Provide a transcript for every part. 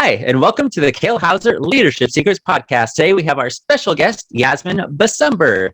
Hi, and welcome to the Kale Houser Leadership Secrets podcast. Today we have our special guest, Yasmine Bisumber.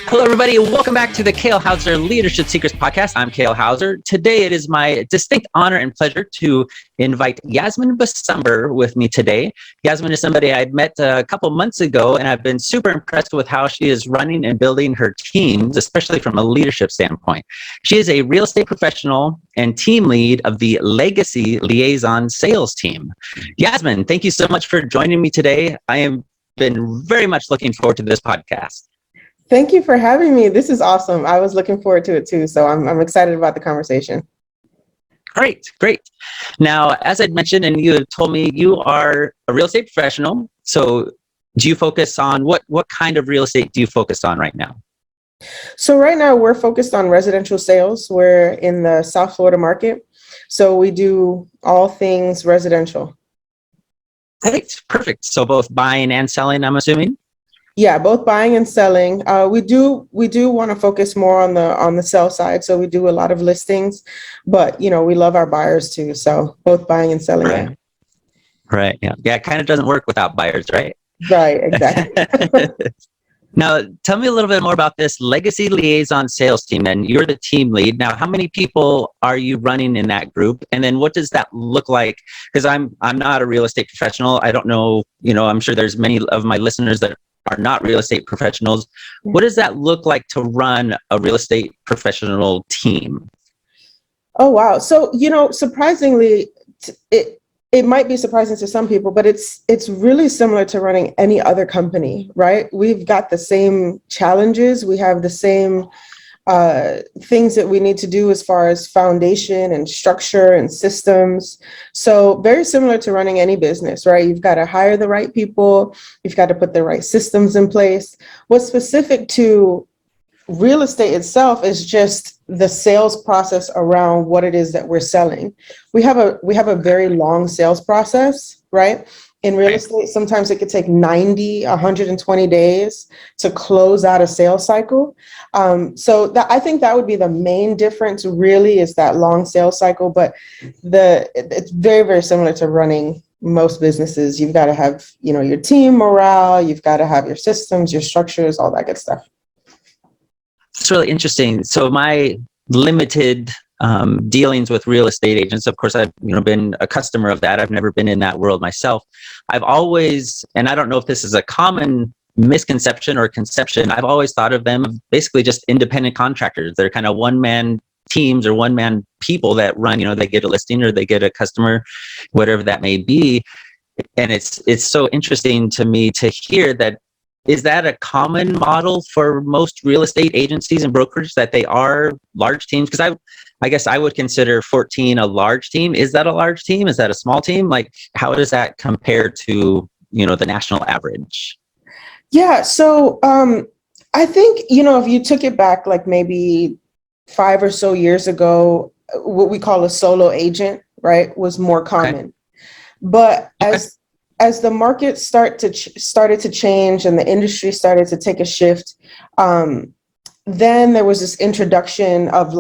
Hello, everybody. Welcome back to the Kale Houser Leadership Secrets podcast. I'm Kale Houser. Today, it is my distinct honor and pleasure to invite Yasmine Bisumber with me today. Yasmine is somebody I'd met a couple months ago, and I've been super impressed with how she is running and building her teams, especially from a leadership standpoint. She is a real estate professional and team lead of the Legacy Liaison Sales Team. Yasmine, thank you so much for joining me today. I have been very much looking forward to this podcast. Thank you for having me. This is awesome. I was looking forward to it too. So I'm excited about the conversation. Great. Now, as I'd mentioned, and you had told me you are a real estate professional. So do you focus on what kind of real estate do you focus on right now? So right now we're focused on residential sales. We're in the South Florida market. So we do all things residential. Great. Perfect. So both buying and selling, I'm assuming? Yeah, both buying and selling. We do want to focus more on the sell side. So we do a lot of listings, but we love our buyers too. So both buying and selling. Right. Right. Yeah. It kind of doesn't work without buyers, right? Right. Exactly. Now, tell me a little bit more about this Legacy Liaison Sales Team. And you're the team lead. Now, how many people are you running in that group? And then what does that look like? Because I'm not a real estate professional. I don't know. I'm sure there's many of my listeners that are not real estate professionals. What does that look like to run a real estate professional team? Oh, wow. So, surprisingly, it might be surprising to some people, but it's really similar to running any other company, right? We've got the same challenges. We have the same things that we need to do as far as foundation and structure and systems. So very similar to running any business, right? You've got to hire the right people. You've got to put the right systems in place. What's specific to real estate itself is just the sales process around what it is that we're selling. We have a very long sales process, right? In real estate, sometimes it could take 90, 120 days to close out a sales cycle. So I think that would be the main difference really, is that long sales cycle. But it's very, very similar to running most businesses. You've got to have, your team morale. You've got to have your systems, your structures, all that good stuff. It's really interesting. So my limited dealings with real estate agents, of course, I've been a customer of that. I've never been in that world myself. I've always, and I don't know if this is a common misconception or conception, I've always thought of them basically just independent contractors. They're kind of one-man teams or one-man people that run, they get a listing or they get a customer, whatever that may be. And it's so interesting to me to hear that. Is that a common model for most real estate agencies and brokers, that they are large teams? Because I guess I would consider 14 a large team. Is that a large team? Is that a small team? Like, how does that compare to, the national average? Yeah. So I think, if you took it back, like maybe 5 or so years ago, what we call a solo agent, right, was more common. Okay. But as the market started to change and the industry started to take a shift, then there was this introduction of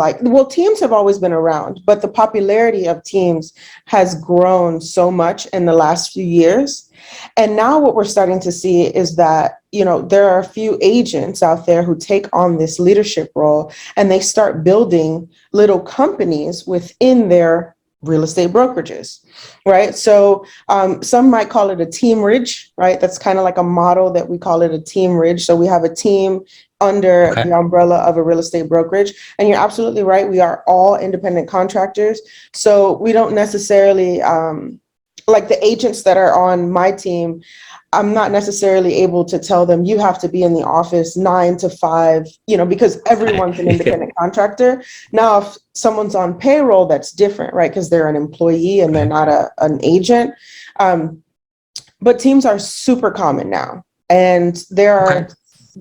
teams have always been around, but the popularity of teams has grown so much in the last few years. And now what we're starting to see is that, there are a few agents out there who take on this leadership role and they start building little companies within their real estate brokerages, right? So some might call it a team ridge, right? That's kind of like a model that we call it a team ridge. So we have a team under the umbrella of a real estate brokerage. And you're absolutely right. We are all independent contractors. So we don't necessarily, like the agents that are on my team, I'm not necessarily able to tell them you have to be in the office 9 to 5, because everyone's an independent contractor. Now, if someone's on payroll, that's different, right? Because they're an employee and they're not an agent. But teams are super common now. And there are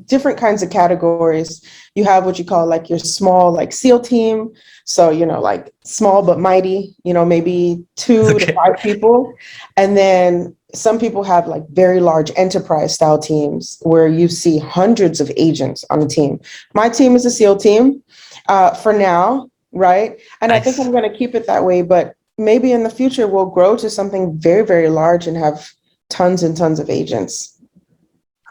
different kinds of categories. You have what you call like your small, like SEAL team. So, like small but mighty, maybe 2 to 5 people. And then some people have like very large enterprise style teams where you see hundreds of agents on a team. My team is a SEAL team for now, right? And I think Nice. I'm going to keep it that way, but maybe in the future we'll grow to something very, very large and have tons and tons of agents.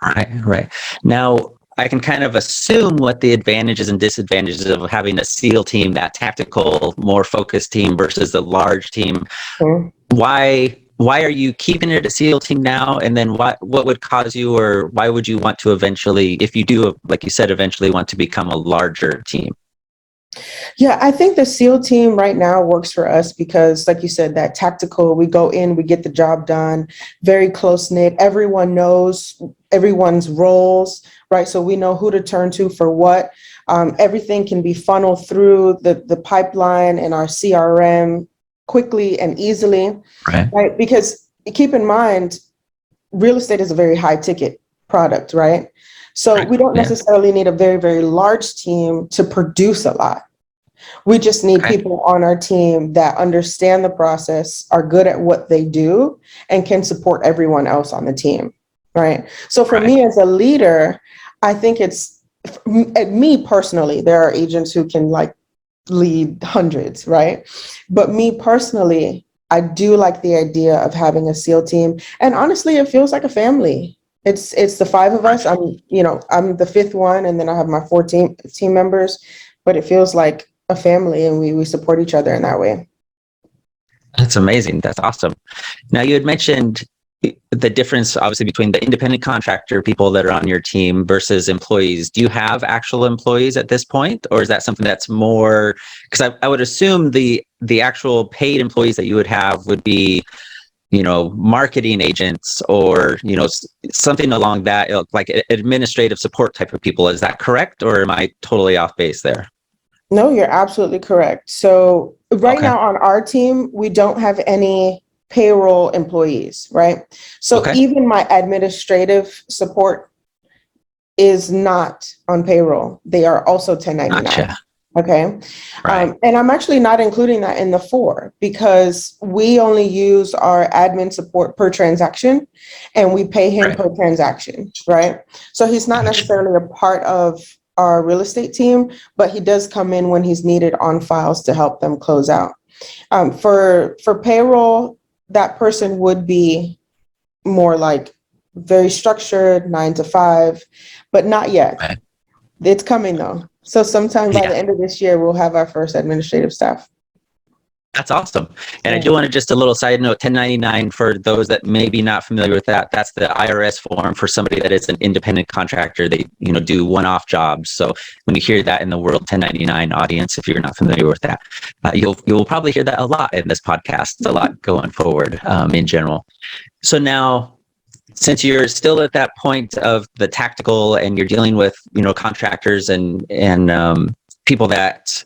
Right, right. Now, I can kind of assume what the advantages and disadvantages of having a SEAL team, that tactical, more focused team versus a large team. Mhm. Why are you keeping it a SEAL team now? And then what would cause you, or why would you want to eventually, if you do, like you said, eventually want to become a larger team? Yeah, I think the SEAL team right now works for us because, like you said, that tactical, we go in, we get the job done, very close knit. Everyone knows everyone's roles, right? So we know who to turn to for what. Everything can be funneled through the pipeline and our CRM quickly and easily, Right, right? Because keep in mind, real estate is a very high ticket product, right? So right, we don't yeah, necessarily need a very, very large team to produce a lot. We just need okay, people on our team that understand the process, are good at what they do, and can support everyone else on the team, right? So for right, me as a leader, I think it's me personally, there are agents who can like lead hundreds, right? But me personally, I do like the idea of having a SEAL team. And honestly, it feels like a family. It's the five of us. right. I'm the fifth one, and then I have my 14 team members, but it feels like a family and we support each other in that way. That's amazing. That's awesome. Now, you had mentioned the difference, obviously, between the independent contractor people that are on your team versus employees. Do you have actual employees at this point, or is that something that's more? Because I would assume the actual paid employees that you would have would be, marketing agents or something along that, like administrative support type of people. Is that correct, or am I totally off base there? No, you're absolutely correct. So right Okay. now on our team, we don't have any payroll employees, right? So Okay. even my administrative support is not on payroll. They are also 1099. Gotcha. Okay. Right. And I'm actually not including that in the four because we only use our admin support per transaction and we pay him Right. per transaction, right? So he's not Gotcha. necessarily a part of our real estate team, but he does come in when he's needed on files to help them close out. For payroll, that person would be more like very structured, 9 to 5, but not yet. Right. It's coming though. So sometime by the Yeah. end of this year, we'll have our first administrative staff. That's awesome. And I Yeah. do want to just a little side note, 1099, for those that may be not familiar with that, that's the IRS form for somebody that is an independent contractor. They, do one-off jobs. So when you hear that in the world 1099 audience, if you're not familiar with that, you'll probably hear that a lot in this podcast, a lot going forward in general. So now, since you're still at that point of the tactical and you're dealing with, contractors and people that,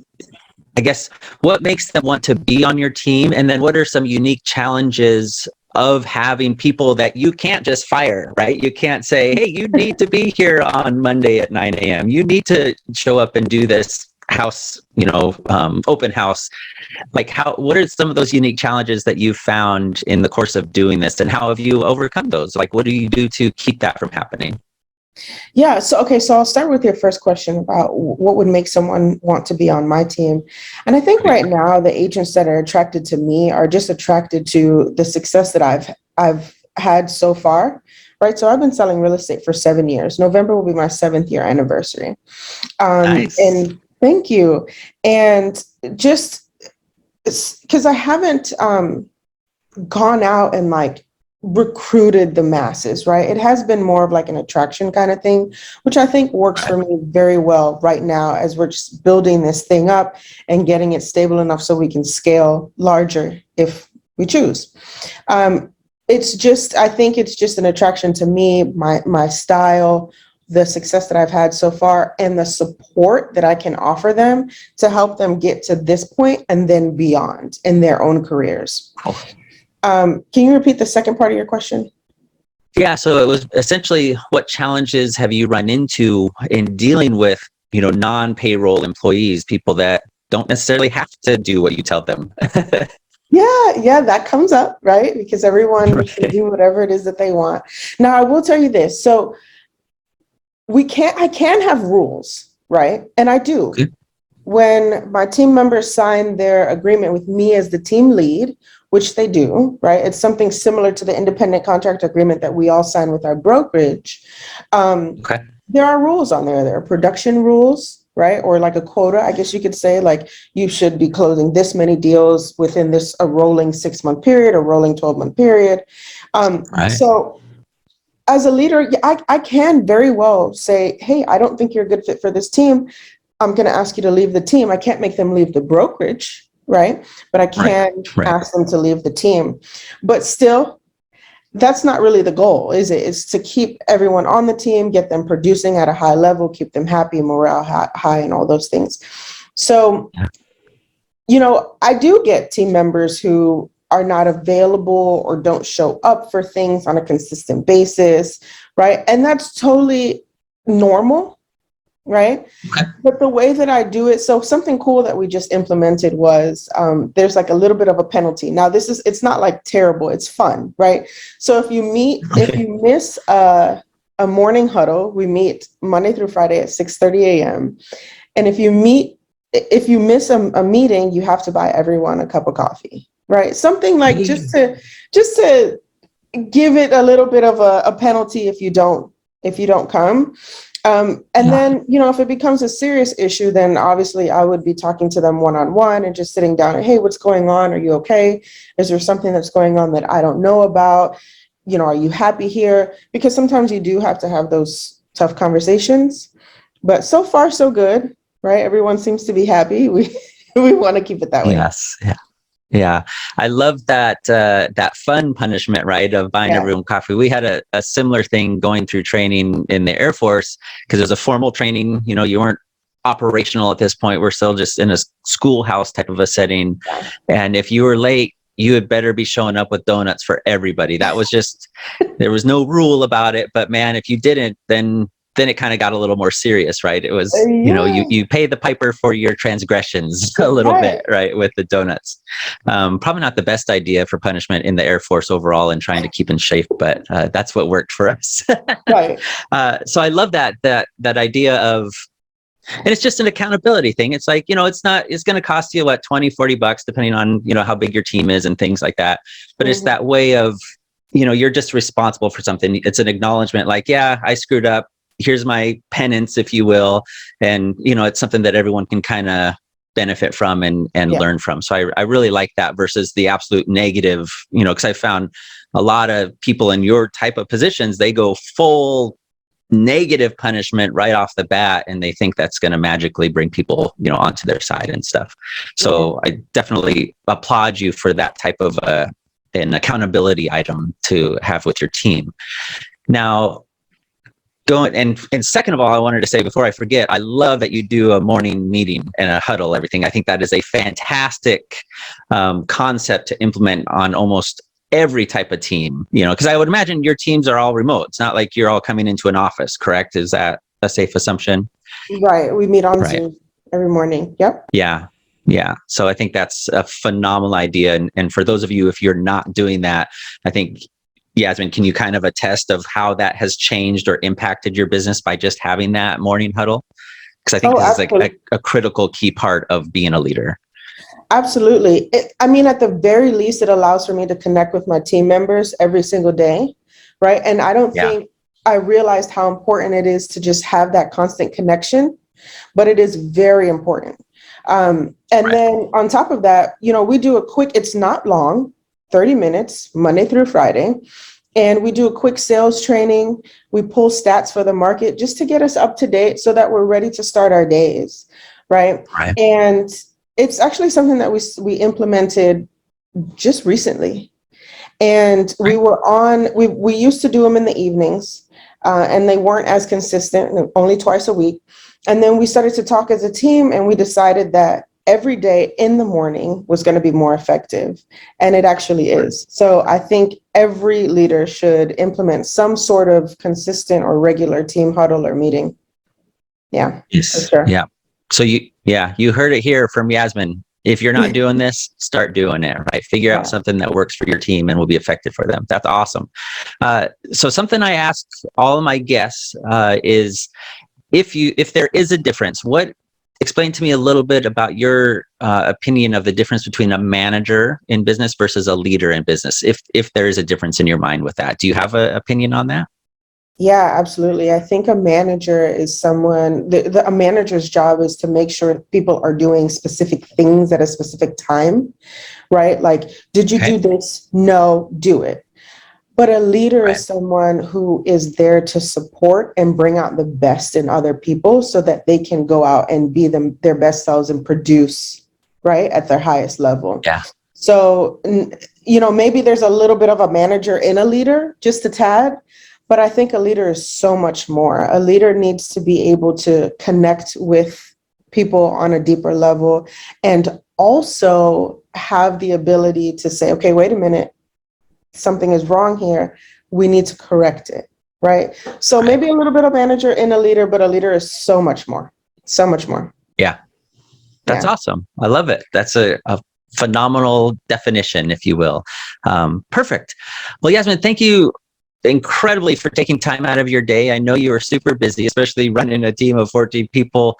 I guess, what makes them want to be on your team? And then what are some unique challenges of having people that you can't just fire, right? You can't say, hey, you need to be here on Monday at 9 a.m. You need to show up and do this house, open house. Like, what are some of those unique challenges that you found in the course of doing this, and how have you overcome those? Like, what do you do to keep that from happening? Yeah. So, okay. So I'll start with your first question about what would make someone want to be on my team. And I think right now the agents that are attracted to me are just attracted to the success that I've had so far. Right. So I've been selling real estate for 7 years. November will be my 7th year anniversary. Nice. And thank you. And just because I haven't gone out and like recruited the masses, right? It has been more of like an attraction kind of thing, which I think works for Right. me very well right now as we're just building this thing up and getting it stable enough so we can scale larger if we choose. I think it's just an attraction to me, my style, the success that I've had so far, and the support that I can offer them to help them get to this point and then beyond in their own careers. Cool. Can you repeat the second part of your question? Yeah, so it was essentially, what challenges have you run into in dealing with, non-payroll employees, people that don't necessarily have to do what you tell them? Yeah, that comes up, right? Because everyone can do whatever it is that they want. Now, I will tell you this. So I can have rules, right? And I do. Okay. When my team members sign their agreement with me as the team lead, which they do, right? It's something similar to the independent contract agreement that we all sign with our brokerage. Okay. There are rules on there. There are production rules, right? Or like a quota, I guess you could say, like you should be closing this many deals within a rolling 6-month period, or rolling 12-month period. Right. So as a leader, I can very well say, hey, I don't think you're a good fit for this team. I'm going to ask you to leave the team. I can't make them leave the brokerage, right? But I can ask them to leave the team. But still, that's not really the goal, is it? It's to keep everyone on the team, get them producing at a high level, keep them happy, morale high, and all those things. So, I do get team members who are not available or don't show up for things on a consistent basis, right? And that's totally normal, right? Okay. But the way that I do it, so something cool that we just implemented was there's like a little bit of a penalty. Now it's not like terrible, it's fun, right? So if you miss a morning huddle, we meet Monday through Friday at 6:30 a.m. And if you miss a meeting, you have to buy everyone a cup of coffee, right? Something like just to give it a little bit of a penalty if you don't come. And then, if it becomes a serious issue, then obviously I would be talking to them one-on-one and just sitting down and, hey, what's going on? Are you okay? Is there something that's going on that I don't know about? Are you happy here? Because sometimes you do have to have those tough conversations, but so far so good, right? Everyone seems to be happy. We want to keep it that way. Yes. Yeah. Yeah, I love that that fun punishment, right, of buying everyone coffee. We had a similar thing going through training in the Air Force, because it was a formal training. You weren't operational at this point. We're still just in a schoolhouse type of a setting. And if you were late, you had better be showing up with donuts for everybody. That was just, there was no rule about it. But man, if you didn't, then it kind of got a little more serious, right? It was, you pay the piper for your transgressions a little bit, right? With the donuts. Probably not the best idea for punishment in the Air Force overall and trying to keep in shape, but that's what worked for us. Right. So I love that idea of, and it's just an accountability thing. It's like, it's going to cost you what, $20-$40 depending on, how big your team is and things like that. But it's that way of, you're just responsible for something. It's an acknowledgement, like, yeah, I screwed up. Here's my penance, if you will. And, it's something that everyone can kind of benefit from and learn from. So I really like that versus the absolute negative, because I found a lot of people in your type of positions, they go full negative punishment right off the bat, and they think that's going to magically bring people, onto their side and stuff. So I definitely applaud you for that type of an accountability item to have with your team. Now, and second of all, I wanted to say before I forget, I love that you do a morning meeting and a huddle, everything. I think that is a fantastic concept to implement on almost every type of team, because I would imagine your teams are all remote. It's not like you're all coming into an office, correct? Is that a safe assumption? Right. We meet on Zoom every morning. Yep. Yeah. Yeah. So I think that's a phenomenal idea. And for those of you, if you're not doing that, I think, Yasmine, can you kind of attest of how that has changed or impacted your business by just having that morning huddle? Because I think this is like a critical key part of being a leader. Absolutely. At the very least, it allows for me to connect with my team members every single day, right? And I don't think I realized how important it is to just have that constant connection, but it is very important. And then on top of that, we do it's not long, 30 minutes, Monday through Friday. And we do a quick sales training. We pull stats for the market just to get us up to date so that we're ready to start our days, right? And it's actually something that we implemented just recently. And we used to do them in the evenings, and they weren't as consistent, only twice a week. And then we started to talk as a team, and we decided that every day in the morning was going to be more effective. And it actually is. So I think every leader should implement some sort of consistent or regular team huddle or meeting. Yeah. Yes. For sure. Yeah. So you heard it here from Yasmine. If you're not doing this, start doing it, right? Figure out something that works for your team and will be effective for them. That's awesome. So something I ask all of my guests is, if there is a difference, explain to me a little bit about your opinion of the difference between a manager in business versus a leader in business, if there is a difference in your mind with that. Do you have an opinion on that? Yeah, absolutely. I think a manager is someone, a manager's job is to make sure people are doing specific things at a specific time, right? Like, did you do this? No, do it. But a leader is someone who is there to support and bring out the best in other people so that they can go out and be their best selves and produce, right, at their highest level. Yeah. So, maybe there's a little bit of a manager in a leader, just a tad. But I think a leader is so much more. A leader needs to be able to connect with people on a deeper level and also have the ability to say, okay, wait a minute, something is wrong here. We need to correct it, right? So maybe a little bit of manager in a leader, but a leader is so much more, so much more. Yeah. That's awesome. I love it. That's a phenomenal definition, if you will. Perfect. Well, Yasmine, thank you incredibly for taking time out of your day. I know you are super busy, especially running a team of 14 people,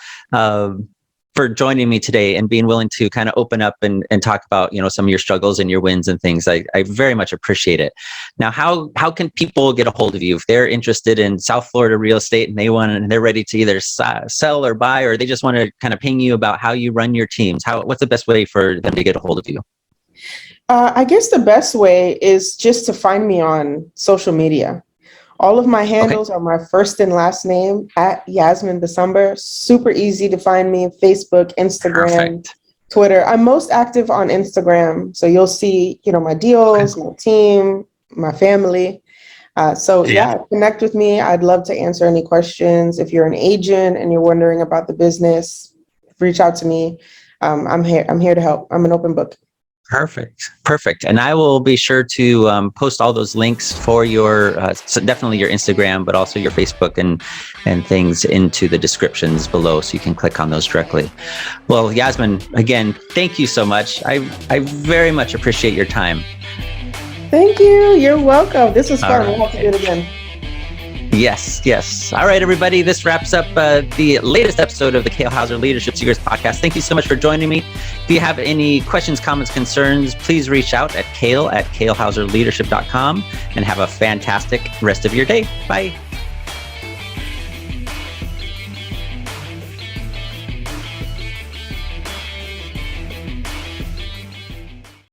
for joining me today and being willing to kind of open up and talk about, some of your struggles and your wins and things. I very much appreciate it. Now, how can people get a hold of you if they're interested in South Florida real estate and they're ready to either sell or buy, or they just want to kind of ping you about how you run your teams? What's the best way for them to get a hold of you? I guess the best way is just to find me on social media. All of my handles are my first and last name at Yasmine Bisumber. Super easy to find me. Facebook, Instagram, Twitter. I'm most active on Instagram. So you'll see, my deals, my team, my family. Connect with me. I'd love to answer any questions. If you're an agent and you're wondering about the business, reach out to me. I'm here to help. I'm an open book. Perfect. And I will be sure to post all those links for so definitely your Instagram, but also your Facebook and things into the descriptions below, so you can click on those directly. Well, Yasmine, again, thank you so much. I very much appreciate your time. Thank you. You're welcome. This was fun. We'll have to do it again. Yes. All right, everybody. This wraps up the latest episode of the Kale Houser Leadership Secrets podcast. Thank you so much for joining me. If you have any questions, comments, concerns, please reach out at kalehouserleadership.com and have a fantastic rest of your day. Bye.